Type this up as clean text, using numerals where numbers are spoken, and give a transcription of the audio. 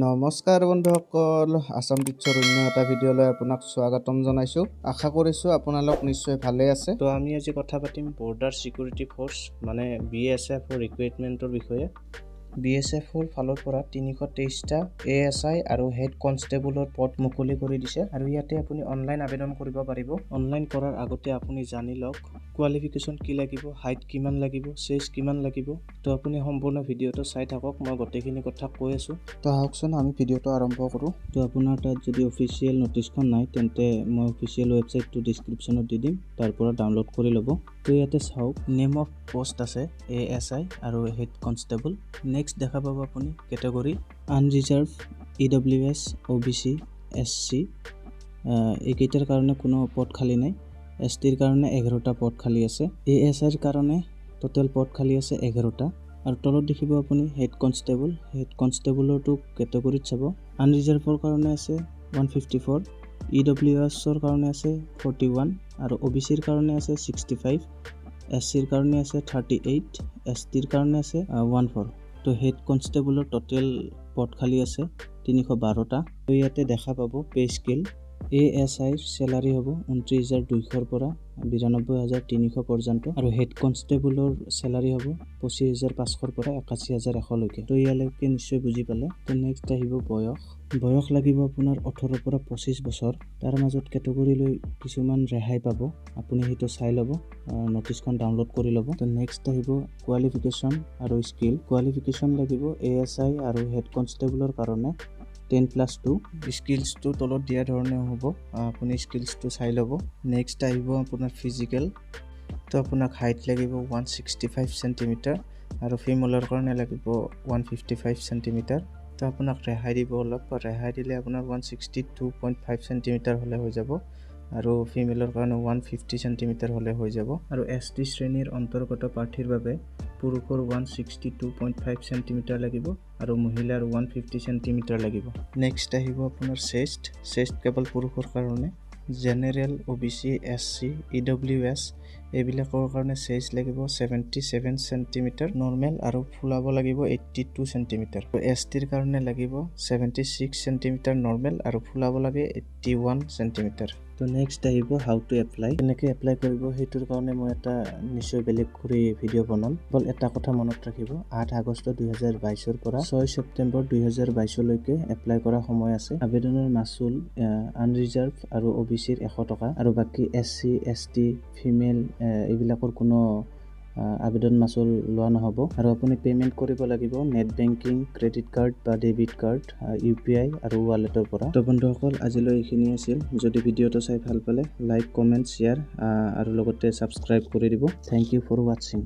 নমস্কাৰ বন্ধুসকল, আসাম টিচাৰ অন্য এটা ভিডিঅ'লৈ আপোনাক স্বাগতম জনাইছোঁ। আশা কৰিছোঁ আপোনালোক নিশ্চয় ভালে আছে। তো আমি আজি কথা পাতিম বৰ্ডাৰ চিকিউৰিটি ফ'ৰ্চ মানে BSF ৰিক্ৰুইটমেণ্টৰ বিষয়ে। BSFৰ ফালৰ পৰা 323টা ASI আৰু হেড কনষ্টেবলৰ পদ মুকলি কৰি দিছে আৰু ইয়াতে আপুনি অনলাইন আবেদন কৰিব পাৰিব। অনলাইন কৰাৰ আগতে আপুনি জানি লওক কোৱালিফিকেশ্যন কি লাগিব, হাইট কিমান লাগিব, চেজ কিমান লাগিব। তো আপুনি সম্পূৰ্ণ ভিডিঅ'টো চাই থাকক, মই গোটেইখিনি কথা কৈ আছোঁ। তো আহকচোন আমি ভিডিঅ'টো আৰম্ভ কৰোঁ। তো আপোনাৰ তাত যদি অফিচিয়েল নটিচখন নাই তেন্তে মই অফিচিয়েল ৱেবছাইটটো ডিছক্ৰিপশ্যনত দি দিম, তাৰ পৰা ডাউনলোড কৰি ল'ব। তো ইয়াতে চাওক নেম অফ পোষ্ট আছে ASI আৰু হেড কনষ্টেবল। নেক্সট দেখা পাব আপুনি category unreserved, EWS, OBC, SC। এইকেইটাৰ কাৰণে কোনো পদ খালী নাই। STৰ কাৰণে 11টা পদ খালী আছে। ASIৰ কাৰণে টোটেল পদ খালী আছে 11টা। আৰু তলত দেখিব আপুনি হেড কনষ্টেবল। হেড কনষ্টেবলৰটো কেটেগৰীত চাব আনৰিজাৰ্ভৰ কাৰণে আছে 154, EWSৰ কাৰণে আছে 41 আৰু OBCৰ কাৰণে আছে 65, SCৰ কাৰণে আছে 38, STৰ কাৰণে আছে 14। তো হেড কনষ্টেবলৰ টোটেল পদ খালী আছে 312টা। তো ইয়াতে দেখা পাব পে স্কেল। ASIৰ চেলাৰী হ'ব 29,200ৰ পৰা 92,300 পৰ্যন্ত আৰু হেড কনষ্টেবলৰ চেলাৰী হ'ব 25,500ৰ পৰা 81,100লৈকে। তো ইয়ালৈকে নিশ্চয় বুজি পালে। তো নেক্সট আহিব বয়স লাগিব আপোনাৰ 18 পৰা 25 বছৰ। তাৰ মাজত কেটেগৰীলৈ কিছুমান ৰেহাই পাব, আপুনি সেইটো চাই ল'ব, নটিচখন ডাউনলোড কৰি ল'ব। তো নেক্সট আহিব কোৱালিফিকেশ্যন আৰু স্কিল। কোৱালিফিকেশ্যন লাগিব ASI আৰু হেড কনষ্টেবলৰ কাৰণে 10+2। স্কিলছটো তলত দিয়া ধৰণে হ'ব, আপুনি স্কিলছটো চাই ল'ব। নেক্সট আহিব আপোনাৰ ফিজিকেল। তো আপোনাক হাইট লাগিব 165 চেণ্টিমিটাৰ আৰু ফিমেলৰ কাৰণে লাগিব 155 চেণ্টিমিটাৰ। তো আপোনাক ৰেহাই দিব অলপ, ৰেহাই দিলে আপোনাৰ 162.5 চেণ্টিমিটাৰ হ'লে হৈ যাব আৰু ফিমেলৰ কাৰণে 150 চেণ্টিমিটাৰ হ'লে হৈ যাব। আৰু ST শ্ৰেণীৰ অন্তৰ্গত প্ৰাৰ্থীৰ বাবে পুৰুষৰ 162.5 চেণ্টিমিটাৰ লাগিব আৰু মহিলাৰ 150 চেণ্টিমিটাৰ লাগিব। নেক্সট আহিব আপোনাৰ চেষ্ট কেৱল পুৰুষৰ কাৰণে। জেনেৰেল, OBC, SC, EWS এইবিলাকৰ কাৰণে চেজ লাগিব 77 চেণ্টিমিটাৰ নৰ্মেল আৰু ফুলাব লাগিব 82 চেণ্টিমিটাৰ। STৰ কাৰণে লাগিব 76 চেণ্টিমিটাৰ নৰ্মেল আৰু ফুলাব লাগে 81 চেণ্টিমিটাৰ। তো নেক্সট আহিব হাউ টু এপ্লাই। কেনেকৈ এপ্লাই কৰিব সেইটোৰ কাৰণে মই এটা নিশ্চয় বেলেগ কৰি ভিডিঅ' বনাম। অকল এটা কথা মনত ৰাখিব, 8 আগষ্ট 2022ৰ পৰা 6 ছেপ্টেম্বৰ 2022লৈকে এপ্লাই কৰা সময় আছে। আবেদনৰ মাচুল আনৰিজাৰ্ভ আৰু OBCৰ 100 টকা আৰু বাকী SC, ST, ফিমেল এইবিলাকৰ কোনো আবেদন মাচুল লোৱা নহ'ব আৰু আপুনি পে'মেণ্ট কৰিব লাগিব নেট বেংকিং, ক্ৰেডিট কাৰ্ড বা ডেবিট কাৰ্ড, UPI আৰু ৱালেটৰ পৰা। তো বন্ধুসকল আজিলৈ এইখিনি আছিল। যদি ভিডিঅ'টো চাই ভাল পালে লাইক, কমেণ্ট, শ্বেয়াৰ আৰু লগতে ছাবস্ক্ৰাইব কৰি দিব। থেংক ইউ ফৰ ৱাচিং।